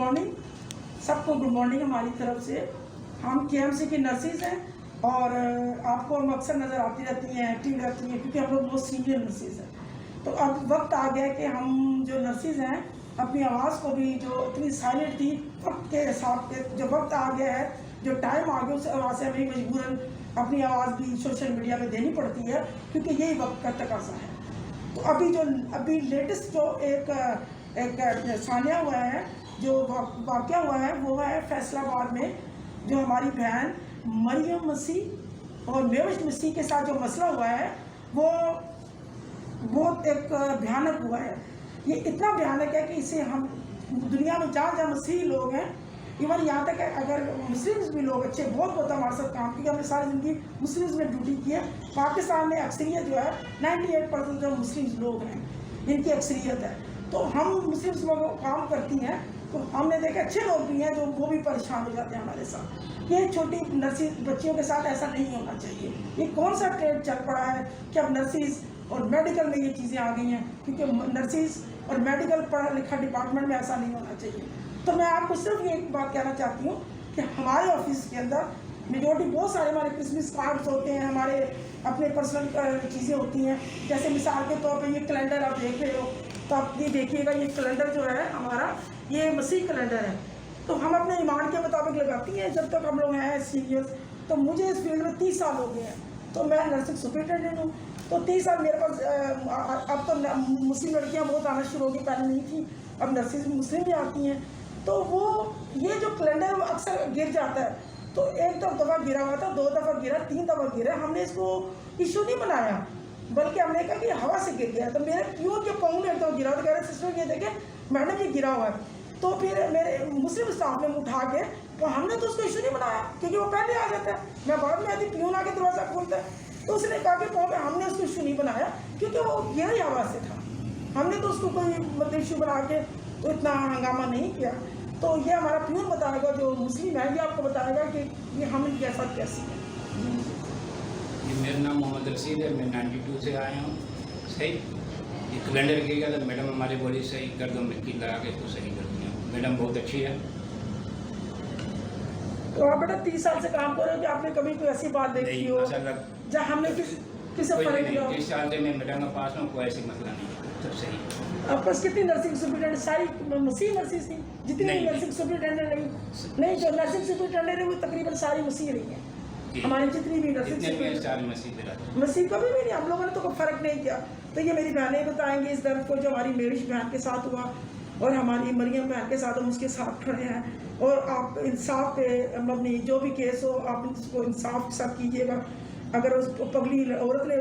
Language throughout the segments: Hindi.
मॉर्निंग, सबको गुड मॉर्निंग हमारी तरफ से। हम केएमसी की नर्सिस हैं और आपको हम अक्सर नज़र आती रहती हैं, एक्टिव रहती हैं, क्योंकि हम लोग बहुत सीनियर नर्सिस हैं। तो अब वक्त आ गया कि हम जो नर्सिस हैं अपनी आवाज़ को भी, जो इतनी साइलेंट थी, वक्त के हिसाब से जो वक्त आ गया है, जो टाइम आ गया, उस आवाज़ से हमें मजबूरन अपनी आवाज़ भी सोशल मीडिया पे देनी पड़ती है, क्योंकि यही वक्त का तकाज़ा है। तो अभी लेटेस्ट जो एक सानिया हुआ है, जो वाक़या हुआ है, वो है फैसलाबाद में, जो हमारी बहन मरियम मसीह और मेवश मसीह के साथ जो मसला हुआ है, वो बहुत एक भयानक हुआ है। ये इतना भयानक है कि इसे हम दुनिया में जहाँ जहाँ मसीही लोग हैं, इवन यहाँ तक अगर मुस्लिम्स भी लोग अच्छे बहुत हमारे साथ काम किया, हमने सारी ज़िंदगी मुस्लिम्स में ड्यूटी की है। पाकिस्तान में अक्सरियत जो है 98% जो मुस्लिम्स लोग हैं, इनकी अक्सरियत है। तो हम मुस्लिम्स लोग काम करती हैं, तो हमने देखा अच्छे लोग भी हैं जो वो भी परेशान हो जाते हैं हमारे साथ। ये छोटी नर्सिस बच्चियों के साथ ऐसा नहीं होना चाहिए। ये कौन सा ट्रेंड चल पड़ा है कि अब नर्सिस और मेडिकल में ये चीज़ें आ गई हैं, क्योंकि नर्सिस और मेडिकल पढ़ा लिखा डिपार्टमेंट में ऐसा नहीं होना चाहिए। तो मैं आपको सिर्फ ये एक बात कहना चाहती हूँ कि हमारे ऑफिस के अंदर मेजोरिटी बहुत सारे हमारे क्रिसमस कार्ड्स होते हैं, हमारे अपने पर्सनल चीज़ें होती हैं। जैसे मिसाल के तौर पे ये कैलेंडर आप देख रहे हो, तो आप ये देखिएगा, ये कैलेंडर जो है हमारा, ये मसीह कैलेंडर है। तो हम अपने ईमान के मुताबिक लगाती हैं जब तक हम लोग हैं सीनियर्स। तो मुझे इस फील्ड में 30 साल हो गए हैं, तो मैं नर्सिंग सुपरिटेंडेंट हूँ। तो 30 साल मेरे पास अब तो मुस्लिम लड़कियाँ बहुत आना शुरू हो गई, पहले नहीं थी, अब नर्सिस मुस्लिम भी आती हैं। तो वो ये जो कैलेंडर अक्सर गिर जाता है, तो एक दफ़ा गिरा हुआ था, 2 दफ़ा गिरा, 3 दफ़ा गिरा। हमने इसको इशू नहीं बनाया, बल्कि हमने कहा कि हवा से गिर गया। तो मेरे प्योर के पाँव में एकदम गिरा, तो कह रहे सिस्टर ये देखें मैडम ये गिरा हुआ है। तो फिर मेरे मुस्लिम स्टाफ ने उठा के, तो हमने तो उसको इशू नहीं बनाया, क्योंकि वो पहले आ जाता है, मैं बाद में आती, प्यून आके दरवाज़ा खोलता है। तो उसने कहा कि पाँव में, हमने उसको इशू नहीं बनाया, क्योंकि वो गिरा ही हवा से था। हमने तो उसको कोई मतलब इशू बना के तो इतना हंगामा नहीं किया। तो ये हमारा प्यून बताएगा, जो मुस्लिम है, ये आपको बताएगा कि ये हम इनके साथ कैसी है। मेरा नाम मोहम्मद रशीद है, मैं 92 से आया हूँ। सही ये कैलेंडर गिर गया, तो मैडम हमारी बोली सही कर दो, मिट्टी लगा के इसको सही कर दिया। मैडम बहुत अच्छी है। तो आप बेटा 30 साल से काम कर रहे हो कि आपने कभी कोई ऐसी बात देखी हो जहाँ हमने किसी फर्क किया? 30 साल से मैं मैडम के पास हूँ, कोई ऐसी मसला नहीं, सब सही। आप पास कितनी नर्सिंग सुपरिटेंडेंट? सारी मसीह नर्सिस थी जितनी नर्सिंग सुपरिटेंडेंट नहीं, जो नर्सिंग सुपरिटेंडेंट है वो तकरीबन सारी मसीह रही है। हमारी जितनी भी नर्सिंग मसीह कभी भी नहीं, हम लोगों ने तो कोई फ़र्क नहीं किया। तो ये मेरी बहनें बताएंगी इस दर्द को जो हमारी मेरिश बहन के साथ हुआ और हमारी मरियम बहन के साथ, हम उसके साथ खड़े हैं। और आप इंसाफ पे मबनी जो भी केस हो, आप उसको इंसाफ के साथ कीजिएगा। अगर उस पगली औरत ने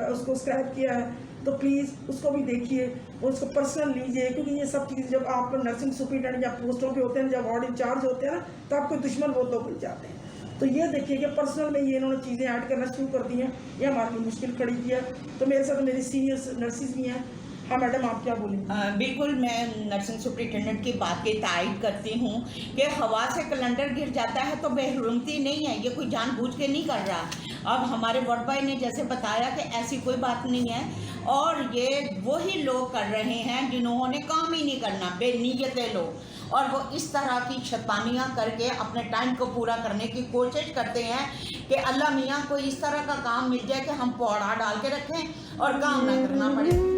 उसको स्क्रैप किया है, तो प्लीज़ उसको भी देखिए, उसको पर्सनल लीजिए, क्योंकि ये सब चीज़ जब आप नर्सिंग सुपरिटेंडेंट या पोस्टों पे होते हैं, जब वार्ड इंचार्ज होते हैं ना, तो आपको दुश्मन बहुत लोग मिल जाते हैं। तो ये देखिए कि पर्सनल में ये इन्होंने चीज़ें ऐड करना शुरू कर दी हैं, ये हमारे लिए मुश्किल खड़ी की है। तो मेरे साथ मेरी सीनियर नर्सिस भी हैं। हाँ मैडम, आप क्या बोलेंगे? बिल्कुल, मैं नर्सिंग सुपरिटेंडेंट की बात की तायद करती हूँ कि हवा से कैलेंडर गिर जाता है तो बेहरमती नहीं है, ये कोई जानबूझ के नहीं कर रहा। अब हमारे वार्ड बॉय ने जैसे बताया कि ऐसी कोई बात नहीं है, और ये वही लोग कर रहे हैं जिन्होंने काम ही नहीं करना, बेनीयते लोग, और वो इस तरह की शैतानियाँ करके अपने टाइम को पूरा करने की कोशिश करते हैं कि अल्लाह मियाँ को इस तरह का काम मिल जाए कि हम पौड़ा डाल के रखें और काम ना करना पड़े।